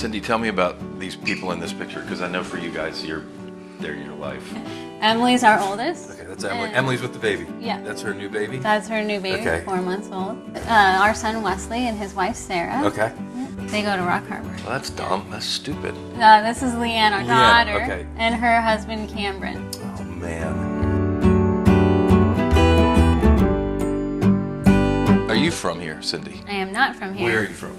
Cindy, tell me about these people in this picture, because I know for you guys, they're your life. Emily's our oldest. Okay, that's Emily. Emily's with the baby. Yeah. That's her new baby? That's her new baby, Okay. 4 months old. Our son Wesley and his wife Sarah. Okay. They go to Rock Harbor. Well, that's dumb. That's stupid. This is Leanne, our daughter, okay. and her husband Cameron. Oh, man. Are you from here, Cindy? I am not from here. Where are you from?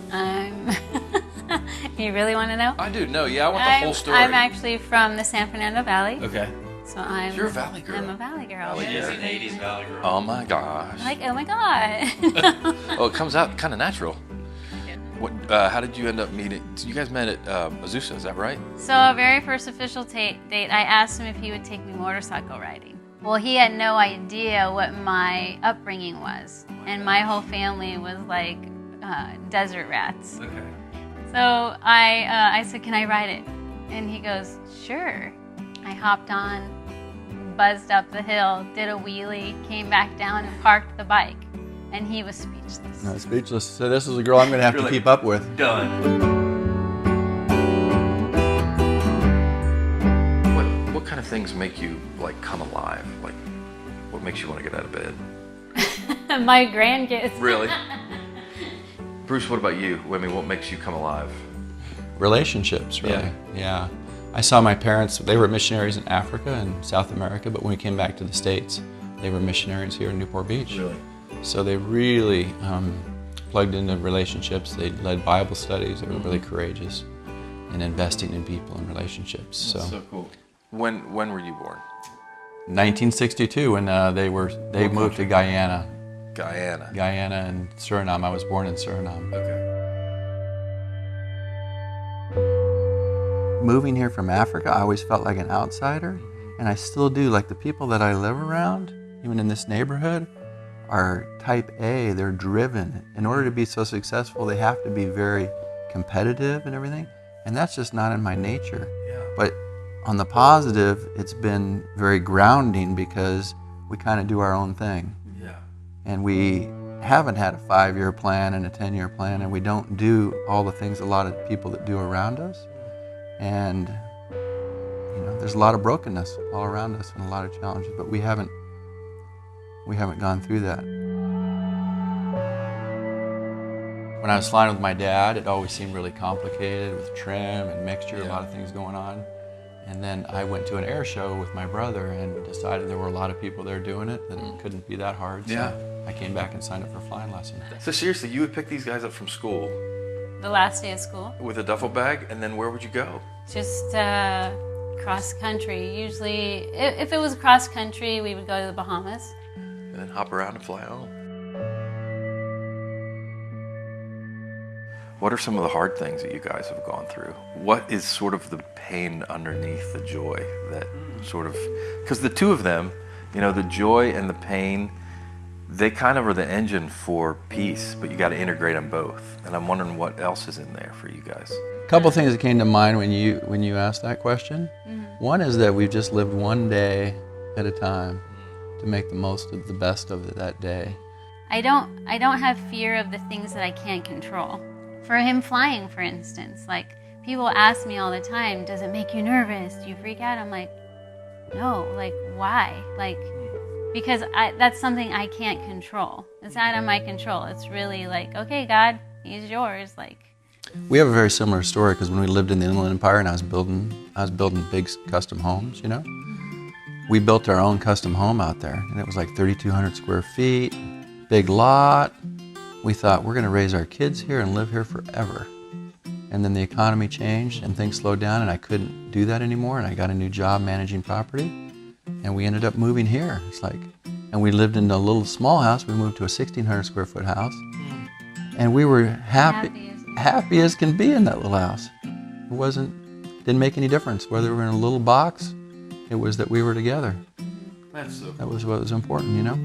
You really want to know? I do. No, yeah, I want the whole story. I'm actually from the San Fernando Valley. Okay. So You're a Valley girl. I'm a Valley girl. Valley She's an 80s Valley girl. Oh, my gosh. Like, oh my God. Oh, it comes out kind of natural. What? How did you end up meeting? You guys met at Azusa, is that right? So our very first official date, I asked him if he would take me motorcycle riding. Well, he had no idea what my upbringing was. And my whole family was like desert rats. Okay. So I said, can I ride it? And he goes, sure. I hopped on, buzzed up the hill, did a wheelie, came back down and parked the bike. And he was speechless. No, speechless. So this is a girl I'm going to have to keep up with. Done. What kind of things make you like come alive? Like, what makes you want to get out of bed? My grandkids. Really? Bruce, what about you? I mean, what makes you come alive? Relationships, really. Yeah. I saw my parents, they were missionaries in Africa and South America, but when we came back to the States, they were missionaries here in Newport Beach. Really? So they really plugged into relationships. They led Bible studies. They were really courageous in investing in people and relationships. That's so cool. When were you born? 1962, when they moved to Guyana. Guyana. Guyana and Suriname. I was born in Suriname. Okay. Moving here from Africa, I always felt like an outsider, and I still do. Like the people that I live around, even in this neighborhood, are type A. They're driven. In order to be so successful, they have to be very competitive and everything, and that's just not in my nature. Yeah. But on the positive, it's been very grounding because we kind of do our own thing. Yeah. And we haven't had a 5-year plan and a 10-year plan, and we don't do all the things a lot of people that do around us. And there's a lot of brokenness all around us and a lot of challenges, but we haven't gone through that. When I was flying with my dad, it always seemed really complicated with trim and mixture, a lot of things going on. And then I went to an air show with my brother and decided there were a lot of people there doing it, that it couldn't be that hard. So I came back and signed up for flying lessons. So seriously, you would pick these guys up from school The last day of school. with a duffel bag, and then where would you go? Just cross country. Usually, if it was cross country, we would go to the Bahamas. And then hop around and fly home. What are some of the hard things that you guys have gone through? What is sort of the pain underneath the joy that sort of, because the two of them, the joy and the pain, they kind of are the engine for peace, but you got to integrate them both. And I'm wondering what else is in there for you guys. A couple things that came to mind when you asked that question. One is that we've just lived one day at a time to make the most of the best of that day. I don't have fear of the things that I can't control. For him flying, for instance, like people ask me all the time, does it make you nervous? Do you freak out? I'm like, no, like why? Like, because that's something I can't control. It's out of my control. It's really like, okay, God, he's yours. Like, we have a very similar story because when we lived in the Inland Empire and I was building big custom homes, we built our own custom home out there, and it was like 3,200 square feet, big lot. We thought, we're going to raise our kids here and live here forever. And then the economy changed and things slowed down and I couldn't do that anymore, and I got a new job managing property, and we ended up moving here. And we lived in a little small house. We moved to a 1,600 square foot house, and we were happy as can be in that little house. Didn't make any difference whether we were in a little box. It was that we were together. That's so cool. That was what was important,